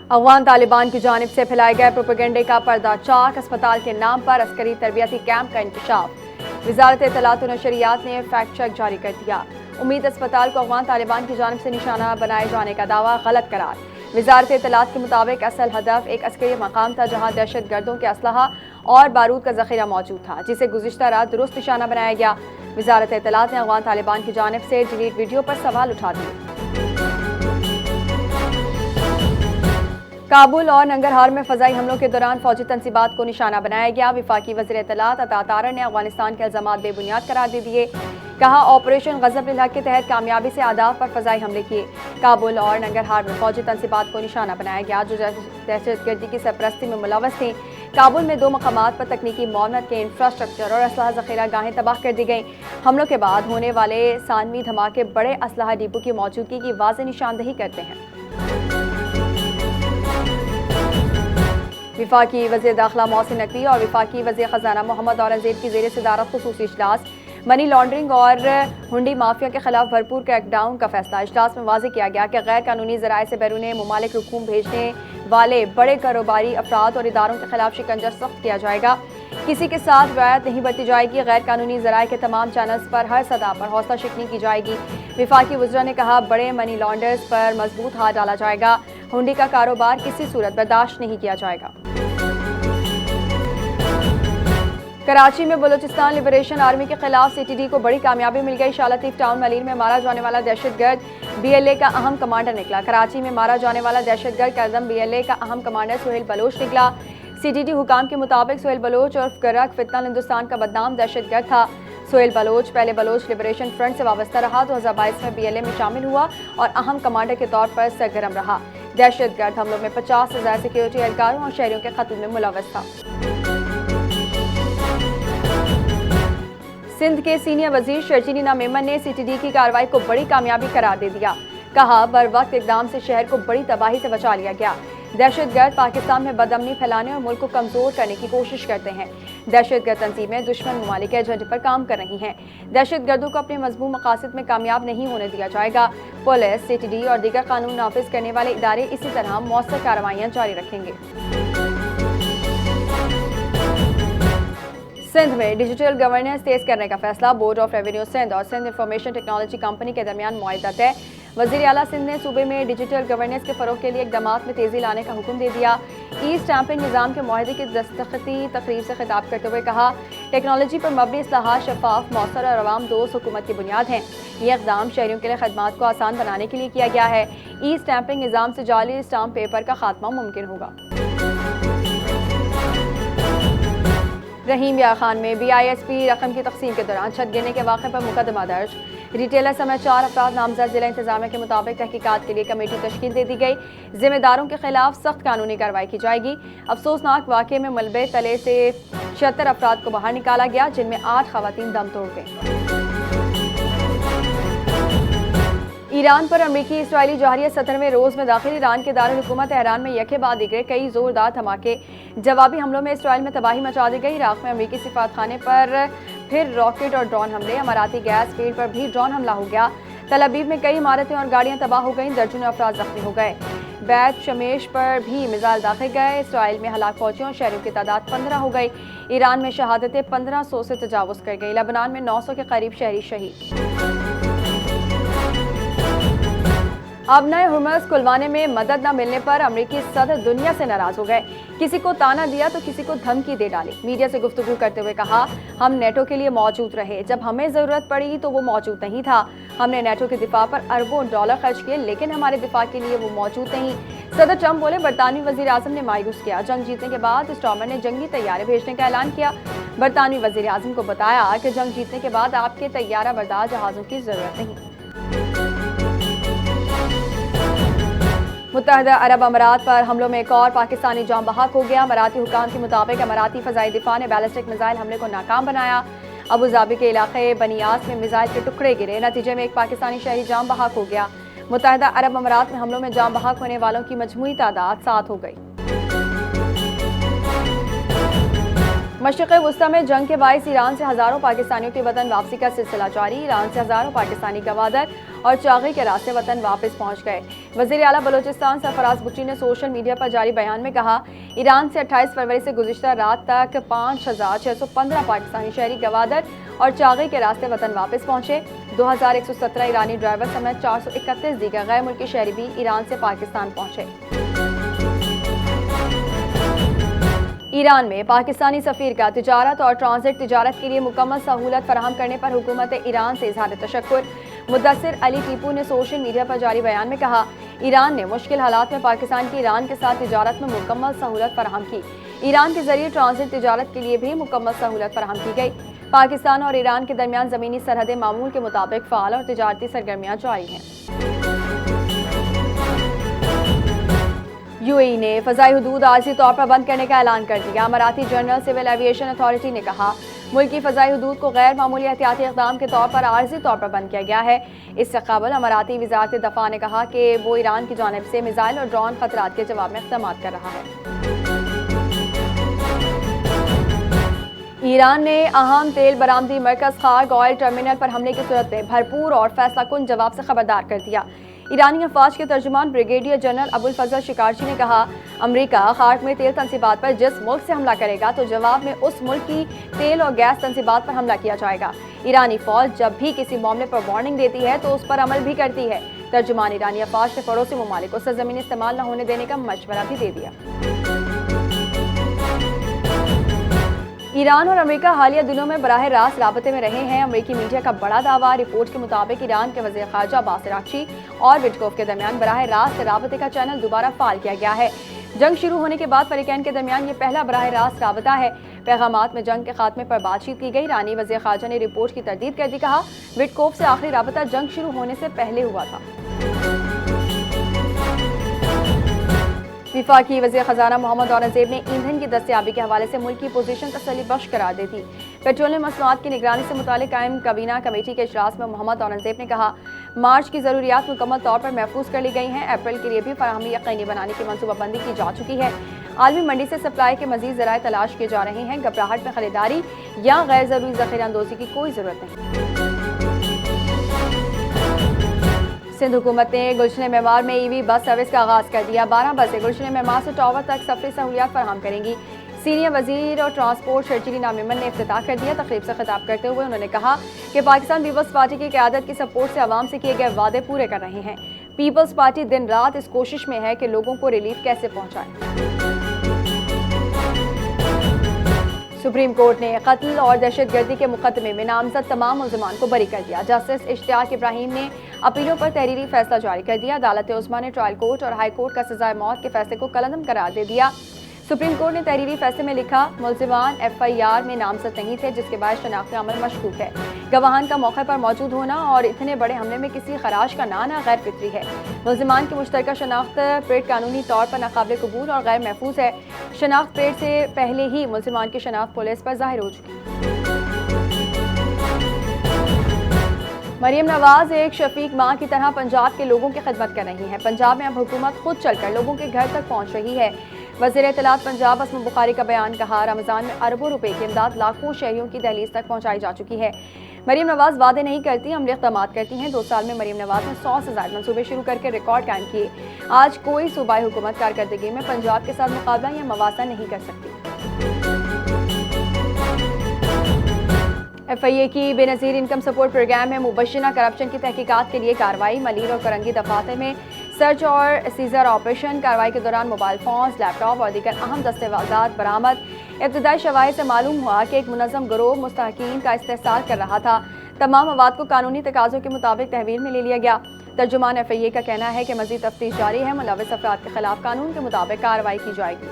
افغان طالبان کی جانب سے پھیلائے گئے پروپیگنڈے کا پردہ چاک، اسپتال کے نام پر عسکری تربیتی کیمپ کا انکشاف۔ وزارت اطلاعات و نشریات نے فیکٹ چیک جاری کر دیا۔ امید اسپتال کو افغان طالبان کی جانب سے نشانہ بنائے جانے کا دعویٰ غلط قرار۔ وزارت اطلاعات کے مطابق اصل ہدف ایک عسکری مقام تھا جہاں دہشت گردوں کے اسلحہ اور بارود کا ذخیرہ موجود تھا، جسے گزشتہ رات درست نشانہ بنایا گیا۔ وزارت اطلاعات نے افغان طالبان کی جانب سے ڈیلیٹ ویڈیو پر سوال اٹھا دیے۔ کابل اور ننگرہار میں فضائی حملوں کے دوران فوجی تنصیبات کو نشانہ بنایا گیا۔ وفاقی وزیر اطلاعات عطا طارر نے افغانستان کے الزامات بے بنیاد قرار دے دیے۔ کہا آپریشن غضب للحق کے تحت کامیابی سے اہداف پر فضائی حملے کیے۔ کابل اور ننگرہار میں فوجی تنصیبات کو نشانہ بنایا گیا جو دہشت گردی کی سرپرستی میں ملوث تھیں۔ کابل میں 2 مقامات پر تکنیکی معاونت کے انفراسٹرکچر اور اسلحہ ذخیرہ گاہیں تباہ کر دی گئیں۔ حملوں کے بعد ہونے والے ثانوی دھماکے بڑے اسلحہ ڈپو کی موجودگی کی واضح نشاندہی کرتے ہیں۔ وفاقی وزیر داخلہ محسن نقوی اور وفاقی وزیر خزانہ محمد اورنگزیب کی زیر صدارت خصوصی اجلاس۔ منی لانڈرنگ اور ہنڈی مافیا کے خلاف بھرپور کریک ڈاؤن کا فیصلہ۔ اجلاس میں واضح کیا گیا کہ غیر قانونی ذرائع سے بیرون ممالک رقوم بھیجنے والے بڑے کاروباری افراد اور اداروں کے خلاف شکنجہ سخت کیا جائے گا۔ کسی کے ساتھ رعایت نہیں برتی جائے گی۔ غیر قانونی ذرائع کے تمام چینلز پر ہر سطح پر حوصلہ شکنی کی جائے گی۔ وفاقی وزراء نے کہا بڑے منی لانڈرز پر مضبوط ہاتھ ڈالا جائے گا۔ ہنڈی کا کاروبار کسی صورت برداشت نہیں کیا جائے گا۔ کراچی میں بلوچستان لبریشن آرمی کے خلاف سی ٹی ڈی کو بڑی کامیابی مل گئی۔ شاہ لطیف ٹاؤن ملیر میں مارا جانے والا دہشت گرد بی ایل اے کا اہم کمانڈر نکلا۔ کراچی میں مارا جانے والا دہشت گرد کردم بی ایل اے کا اہم کمانڈر سہیل بلوچ نکلا۔ سی ٹی ڈی حکام کے مطابق سہیل بلوچ عرف گرک فتنہ ہندوستان کا بدنام دہشت گرد تھا۔ سہیل بلوچ پہلے بلوچ لبریشن فرنٹ سے وابستہ رہا، 2022 میں بی ایل اے میں شامل ہوا اور اہم کمانڈر کے طور پر سرگرم رہا۔ دہشت گرد حملوں میں 50 سے زائد سیکیورٹی اہلکاروں اور شہریوں کے قتل میں ملوث تھا۔ سندھ کے سینئر وزیر شرجیل انعام میمن نے سی ٹی ڈی کی کارروائی کو بڑی کامیابی قرار دے دیا۔ کہا بر وقت اقدام سے شہر کو بڑی تباہی سے بچا لیا گیا۔ دہشت گرد پاکستان میں بدامنی پھیلانے اور ملک کو کمزور کرنے کی کوشش کرتے ہیں۔ دہشت گرد تنظیمیں دشمن ممالک کے ایجنڈے پر کام کر رہی ہیں۔ دہشت گردوں کو اپنے مضمون مقاصد میں کامیاب نہیں ہونے دیا جائے گا۔ پولیس، سی ٹی ڈی اور دیگر قانون نافذ کرنے والے ادارے اسی طرح مؤثر کارروائیاں جاری رکھیں گے۔ سندھ میں ڈیجیٹل گورننس تیز کرنے کا فیصلہ۔ بورڈ آف ریونیو سندھ اور سندھ انفارمیشن ٹیکنالوجی کمپنی کے درمیان معاہدہ طے۔ وزیر اعلیٰ سندھ نے صوبے میں ڈیجیٹل گورننس کے فروغ کے لیے اقدامات میں تیزی لانے کا حکم دے دیا۔ ای اسٹیمپنگ نظام کے معاہدے کی دستخطی تقریب سے خطاب کرتے ہوئے کہا ٹیکنالوجی پر مبنی اصلاحات شفاف، مؤثر اور عوام دوست حکومت کی بنیاد ہیں۔ یہ اقدام شہریوں کے لیے خدمات کو آسان بنانے کے لیے کیا گیا ہے۔ ای اسٹیمپنگ نظام سے جعلی اسٹامپ پیپر کا خاتمہ ممکن ہوگا۔ رحیم یار خان میں بی آئی ایس پی رقم کی تقسیم کے دوران چھت گرنے کے واقعے پر مقدمہ درج۔ ریٹیلر سمیت 4 افراد نامزد۔ ضلع انتظامیہ کے مطابق تحقیقات کے لیے کمیٹی تشکیل دے دی گئی۔ ذمہ داروں کے خلاف سخت قانونی کارروائی کی جائے گی۔ افسوسناک واقعے میں ملبے تلے سے 76 افراد کو باہر نکالا گیا، جن میں 8 خواتین دم توڑ گئیں۔ ایران پر امریکی اسرائیلی جوہری 17ویں روز میں داخل۔ ایران کے دارالحکومت تہران میں یکے بعد دیگرے کئی زوردار دھماکے۔ جوابی حملوں میں اسرائیل میں تباہی مچا دی گئی۔ عراق میں امریکی سفارتخانے پر پھر راکٹ اور ڈرون حملے۔ اماراتی گیس فیلڈ پر بھی ڈرون حملہ ہو گیا۔ تل ابیب میں کئی عمارتیں اور گاڑیاں تباہ ہو گئیں، درجنوں افراد زخمی ہو گئے۔ بیت شمیش پر بھی میزائل داغے گئے۔ اسرائیل میں ہلاک فوجیوں اور شہریوں کی تعداد 15 ہو گئی۔ ایران میں شہادتیں 1500 سے تجاوز کر گئی۔ لبنان میں 900 کے قریب شہری شہید۔ اب نئے ہرمز کھلوانے میں مدد نہ ملنے پر امریکی صدر دنیا سے ناراض ہو گئے۔ کسی کو تانا دیا تو کسی کو دھمکی دے ڈالی۔ میڈیا سے گفتگو کرتے ہوئے کہا ہم نیٹو کے لیے موجود رہے، جب ہمیں ضرورت پڑی تو وہ موجود نہیں تھا۔ ہم نے نیٹو کے دفاع پر اربوں ڈالر خرچ کیے، لیکن ہمارے دفاع کے لیے وہ موجود نہیں۔ صدر ٹرمپ بولے برطانوی وزیر اعظم نے مایوس کیا۔ جنگ جیتنے کے بعد اسٹارمر نے جنگی طیارے بھیجنے کا اعلان کیا۔ برطانوی وزیر اعظم کو بتایا کہ جنگ جیتنے کے بعد آپ کے طیارہ بردار جہازوں کی ضرورت نہیں۔ متحدہ عرب امارات پر حملوں میں ایک اور پاکستانی جاں بحق ہو گیا۔ اماراتی حکام کے مطابق اماراتی فضائی دفاع نے بیلسٹک میزائل حملے کو ناکام بنایا۔ ابوظہبی کے علاقے بنیاس میں میزائل کے ٹکڑے گرے، نتیجے میں ایک پاکستانی شہری جاں بحق ہو گیا۔ متحدہ عرب امارات میں حملوں میں جاں بحق ہونے والوں کی مجموعی تعداد 7 ہو گئی۔ मशरिक़ वस्ती में जंग के बाइस ईरान से हज़ारों पाकिस्तानियों की वतन वापसी का सिलसिला जारी। ईरान से हज़ारों पाकिस्तानी गवादर और चागी के रास्ते वतन वापस पहुँच गए। वज़ीर आला बलोचिस्तान सरफराज बुट्टी ने सोशल मीडिया पर जारी बयान में कहा, ईरान से 28 फरवरी से गुज़िश्ता रात तक 5,615 पाकिस्तानी शहरी गवादर और चागी के रास्ते वतन वापस पहुँचे। 2,117 ईरानी ड्राइवर समेत 431 दीगर गैर मुल्की शहरी भी ईरान से पाकिस्तान पहुँचे। ईरान में पाकिस्तानी सफ़ीर का तिजारत और ट्रांजिट तिजारत के लिए मुकम्मल सहूलत फराहम करने पर हुकूमत ईरान से इज़हार तशक्कुर। मुद्दसिर अली टीपू ने सोशल मीडिया पर जारी बयान में कहा, ईरान ने मुश्किल हालात में पाकिस्तान की ईरान के साथ तिजारत में मुकम्मल सहूलत फराहम की। ईरान के जरिए ट्रांजिट तिजारत के लिए भी मुकम्मल सहूलत फराहम की गई। पाकिस्तान और ईरान के दरमियान ज़मीनी सरहदें मामूल के मुताबिक फ़ाल और तिजारती सरगर्मियाँ जारी हैं। यूएई ने फ़ज़ाई हुदूद आर्ज़ी तौर पर बंद करने का ऐलान कर दिया। अमाराती जनरल सिविल एविएशन अथॉरिटी ने कहा, मुल्की फ़ज़ाई हुदूद को गैर मामूली एहतियाती इक़दाम के तौर पर आर्ज़ी तौर पर बंद किया गया है। इससे कबल अमाराती वज़ारत दफ़ा ने कहा कि वो ईरान की जानिब से मिसाइल और ड्रोन ख़तरात के जवाब में इक़दाम कर रहा है। ईरान ने अहम तेल बरामदी मरकज़ खार्ग ऑयल टर्मिनल पर हमले की सूरत में भरपूर और फैसला कुन जवाब से खबरदार कर दिया। ईरानी अफवाज के तर्जुमान ब्रिगेडियर जनरल अबुल फजल शिकारची ने कहा, अमरीका खार्ग में तेल तंसीबात पर जिस मुल्क से हमला करेगा तो जवाब में उस मुल्क की तेल और गैस तंसीबात पर हमला किया जाएगा। ईरानी फौज जब भी किसी मामले पर वार्निंग देती है तो उस पर अमल भी करती है। तर्जुमान ईरानी अफवाज ने पड़ोसी ममालिक को सरजमीन इस्तेमाल न होने देने का मशवरा भी दे दिया। ईरान और अमेरिका हालिया दिनों में बराह रास्त राबते में रहे हैं। अमेरिकी मीडिया का बड़ा दावा। रिपोर्ट के मुताबिक ईरान के वज़ीर ख़ारजा अब्बास अराग़ची और विटकोफ के दरमियान बराह रास्त राबते का चैनल दोबारा फ़ाल किया गया है। जंग शुरू होने के बाद फ़रीक़ैन के दरमियान ये पहला बराह रास्त राबता है। पैगामात में जंग के खात्मे पर बातचीत की गई। ईरानी वज़ीर ख़ारजा ने रिपोर्ट की तरदीद कर दी। कहा, विटकोफ से आखिरी राबता जंग शुरू होने से पहले हुआ था। वफाकी वज़ीर ख़ज़ाना मोहम्मद औरंगज़ेब ने ईंधन की दस्तयाबी के हवाले से मुल्क की पोजीशन तसल्ली बख्श करार दे दी। पेट्रोलियम मसनूआत की निगरानी से मुतालिक कायम काबीना कमेटी के इजलास में मोहम्मद औरंगज़ेब ने कहा, मार्च की ज़रूरियात मुकम्मल तौर पर महफूज कर ली गई हैं। अप्रैल के लिए भी फराहमी यकीनी बनाने की मनसूबाबंदी की जा चुकी है। आलमी मंडी से सप्लाई के मज़ीद ज़राए तलाश किए जा रहे हैं। घबराहट में खरीदारी या गैर ज़रूरी ज़ख़ीरा अंदोज़ी की कोई ज़रूरत नहीं। सिंध हुकूमत ने गुलशन मेमार में ईवी बस सर्विस का आगाज़ कर दिया। 12 बसें गुलशन मेमार से टावर तक सफरी सहूलियात फराहम करेंगी। सीनियर वजीर और ट्रांसपोर्ट शर्जीली नामिमन ने इफ्तिताह कर दिया। तकरीब से खिताब करते हुए उन्होंने कहा कि पाकिस्तान पीपल्स पार्टी की क़यादत की सपोर्ट से आवाम से किए गए वादे पूरे कर रहे हैं। पीपल्स पार्टी दिन रात इस कोशिश में है कि लोगों को रिलीफ कैसे पहुँचाए। सुप्रीम कोर्ट ने कत्ल और दहशतगर्दी के मुकदमे में नामजद तमाम मुल्ज़िमान को बरी कर दिया। जस्टिस इश्तियाक इब्राहिम ने अपीलों पर तहरीरी फैसला जारी कर दिया। अदालत उस्मा ने ट्रायल कोर्ट और हाई कोर्ट का सज़ाए मौत के फैसले को कलअदम करार दे दिया। सुप्रीम कोर्ट ने तहरीरी फैसले में लिखा, मुल्ज़िमान FIR में नामजद नहीं थे, जिसके बाद शनाख्ती अमल मशकूक है। गवाहान का मौके पर मौजूद होना और इतने बड़े हमले में किसी खराज का ना आना गैर फितरी है। मुल्ज़िमान की मुश्तरका शनाख्त पेड कानूनी तौर पर नाकाबिल कबूल और गैर महफूज है। शनाख्त पेड से पहले ही मुल्ज़िमान की शनाख्त पुलिस पर ज़ाहिर हो चुकी। मरियम नवाज एक शफीक माँ की तरह पंजाब के लोगों की खिदमत कर रही हैं। पंजाब में अब हुकूमत खुद चलकर लोगों के घर तक पहुँच रही है। वज़ीर इत्तलात पंजाब असमा बुखारी का बयान। कहा, रमज़ान में अरबों रुपए की इमदाद लाखों शहरियों की दहलीज तक पहुँचाई जा चुकी है। मरियम नवाज वादे नहीं करती, अमली इक़दामात करती हैं। 2 साल में मरियम नवाज ने 100 से ज़ायद मनसूबे शुरू करके रिकॉर्ड कायम किए। आज कोई सूबाई हुकूमत कारकर्दगी में पंजाब के साथ मुकाबला या मवासा नहीं कर सकती। FIA की बेनज़ीर इनकम सपोर्ट प्रोग्राम में मुबश्शिरा करप्शन की तहकीकात के लिए कार्रवाई। मलीर और करंगी दफातर में सर्च और सीजर ऑपरेशन। कार्रवाई के दौरान मोबाइल फ़ोन्स, लैपटॉप और दीगर अहम दस्तावेज़ात बरामद। इब्तिदाई शवाहिद से मालूम हुआ कि एक मुनज़्ज़म गिरोह मुस्तहक़ीन का इस्तेहसाल कर रहा था। तमाम मवाद को कानूनी तकाज़ों के मुताबिक तहवील में ले लिया गया। तर्जुमान FIA का कहना है कि मज़ीद तफ्तीश जारी है। मुलव्विस अफराद के खिलाफ कानून के मुताबिक कार्रवाई की जाएगी।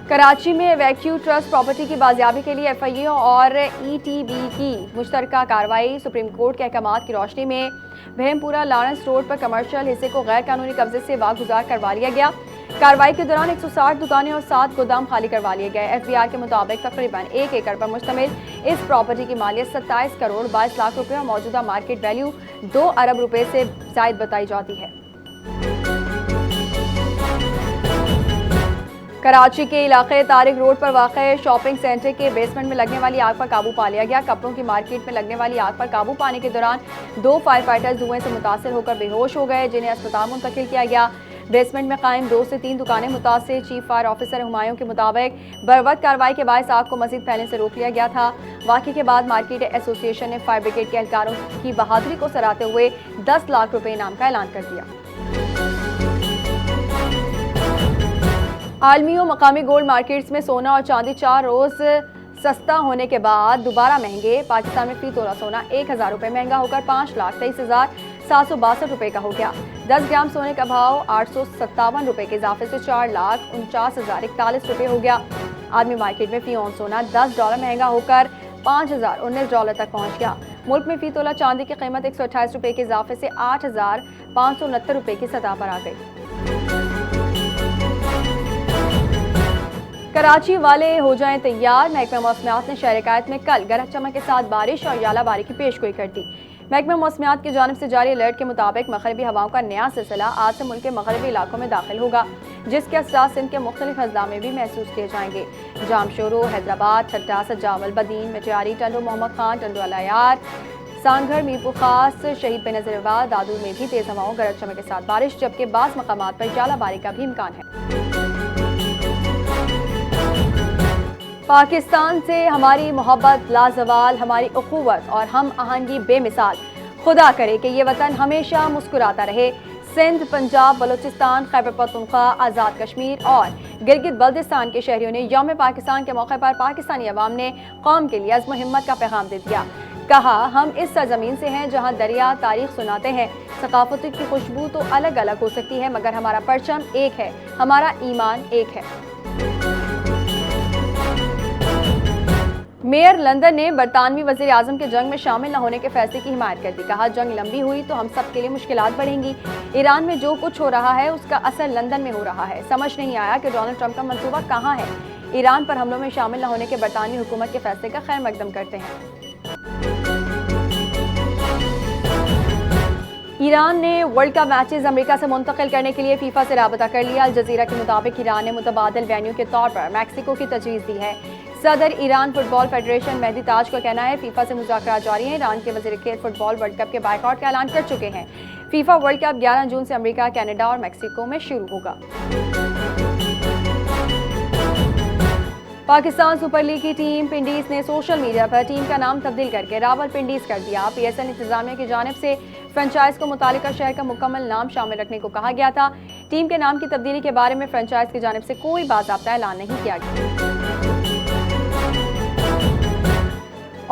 कराची में वैक्यू ट्रस्ट प्रॉपर्टी की बाजियाबी के लिए FIA और ETB की मुश्तरका कार्रवाई। सुप्रीम कोर्ट के अहकामात की रोशनी में भीमपुरा लॉरेंस रोड पर कमर्शियल हिस्से को गैर कानूनी कब्जे से वागुजार करवा लिया गया। कार्रवाई के दौरान 160 दुकानें और 7 गोदाम खाली करवा लिए गए। FBR के मुताबिक तकरीबन 1 एकड़ पर मुश्तमिल इस प्रॉपर्टी की मालियत 27 करोड़ 22 लाख रुपए और मौजूदा मार्केट वैल्यू 2 अरब रुपए से ज़ायद बताई जाती है। कराची के इलाके तारिक रोड पर वाक़ शॉपिंग सेंटर के बेसमेंट में लगने वाली आग पर काबू पा लिया गया। कपड़ों की मार्केट में लगने वाली आग पर काबू पाने के दौरान 2 फायर फाइटर्स धुएं से मुतासिर होकर बेहोश हो गए, जिन्हें अस्पताल मुंतकिल किया गया। बेसमेंट में कायम 2 से 3 दुकानें मुतासिर। चीफ फायर ऑफिसर हुमायूं के मुताबिक बरवक्त कार्रवाई के बायस आग को मजीद फैलने से रोक लिया गया था। वाक़े के बाद मार्केट एसोसिएशन ने फायर ब्रिगेड के एहलकारों की बहादुरी को सराहते हुए 10 लाख रुपए इनाम का ऐलान कर दिया। आलमी और मकामी गोल्ड मार्केट्स में सोना और चांदी 4 रोज सस्ता होने के बाद दोबारा महंगे। पाकिस्तान में फी तोला सोना 1000 रुपये महंगा होकर 5,23,762 रुपये का हो गया। 10 ग्राम सोने का भाव 857 रुपये के इजाफे से 4,49,041 रुपये हो गया। आलमी मार्केट में फी ऑन सोना $10 महंगा होकर $5,019 तक पहुँच गया। मुल्क में फी तोला चांदी की कीमत 128 रुपये के इजाफे से 8,569 रुपये की सतह पर आ गई। कराची वाले हो जाएं तैयार। महकमा मौसमियात ने शहर कायद में कल गरज चमक के साथ बारिश और यालाबारी की पेशगोई कर दी। महकमा मौसमियात की जानिब से जारी अलर्ट के मुताबिक मगरबी हवाओं का नया सिलसिला आज से मुल्क के मगरबी इलाकों में दाखिल होगा, जिसके असरात सिंध के मुख्तलिफ अजला में भी महसूस किए जाएंगे। जामशोरो, हैदराबाद, ठट्टा, सजावल, बदीन, मटियारी, टंडो मोहम्मद खान, टंडो अलायार, सांगढ़, मीरपुर खास, शहीद बेनज़ीर, दादू में भी तेज हवाओं गरज चमक के साथ बारिश, जबकि बाज़ मकामात पर यालाबारी का भी इम्कान है। पाकिस्तान से हमारी मोहब्बत लाजवाल, हमारी उखुवत और हम आहंगी बेमिसाल। खुदा करे कि ये वतन हमेशा मुस्कुराता रहे। सिंध, पंजाब, बलूचिस्तान, खैबर पख्तूनख्वा, आज़ाद कश्मीर और गिलगित बल्तिस्तान के शहरियों ने यौम पाकिस्तान के मौके पर पाकिस्तानी अवाम ने कौम के लिए अज़्म हिम्मत का पैगाम दे दिया। कहा, हम इस सरजमीन से हैं जहाँ दरिया तारीख सुनाते हैं। सकाफत की खुशबू तो अलग अलग हो सकती है, मगर हमारा परचम एक है, हमारा ईमान एक है। मेयर लंदन ने बरतानवी वज़ीर आज़म के जंग में शामिल न होने के फैसले की हिमायत कर दी। कहा, जंग लंबी हुई तो हम सब के लिए मुश्किलात बढ़ेंगी। ईरान में जो कुछ हो रहा है उसका असर लंदन में हो रहा है। समझ नहीं आया कि डोनाल्ड ट्रंप का मंसूबा कहाँ है। ईरान पर हमलों में शामिल न होने के बरतानवी हुकूमत के फैसले का खैर मकदम करते हैं। ईरान ने वर्ल्ड कप मैचेस अमेरिका से मुंतकिल करने के लिए फीफा से राबता कर लिया। अल जजीरा के मुताबिक ईरान ने मुतबादिल वेन्यू के तौर पर मैक्सिको की तजवीज़ दी है। सदर ईरान फुटबॉल फेडरेशन मेहदी ताज का कहना है, फीफा से मुज़ाकरात जारी हैं। ईरान के वज़ीर खेल फुटबॉल वर्ल्ड कप के बायकॉट का ऐलान कर चुके हैं। फीफा वर्ल्ड कप 11 जून से अमेरिका, कनाडा और मैक्सिको में शुरू होगा। पाकिस्तान सुपर लीग की टीम पिंडीज ने सोशल मीडिया पर टीम का नाम तब्दील करके रावल पिंडीज कर दिया। PSL इंतजामिया की जानिब से फ्रेंचाइज को मुतालिका शहर का मुकम्मल नाम शामिल रखने को कहा गया था। टीम के नाम की तब्दीली के बारे में फ्रेंचाइज की जानिब से कोई बाज़ाब्ता ऐलान नहीं किया गया।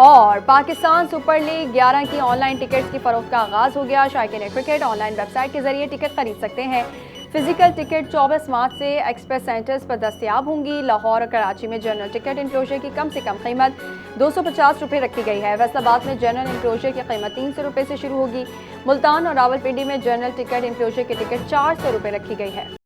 और पाकिस्तान सुपर लीग 11 की ऑनलाइन टिकट्स की फरोख्त का आगाज हो गया। शायकीन क्रिकेट ऑनलाइन वेबसाइट के जरिए टिकट खरीद सकते हैं। फिजिकल टिकट 24 मार्च से एक्सप्रेस सेंटर्स पर दस्तयाब होंगी। लाहौर और कराची में जनरल टिकट इंक्लोजर की कम से कम कीमत 250 रुपये रखी गई है। फैसलाबाद में जनरल इंक्लोजर की कीमत 300 रुपये से शुरू होगी। मुल्तान और रावलपिंडी में जनरल टिकट इंक्लोजर की टिकट 400 रुपये रखी गई है।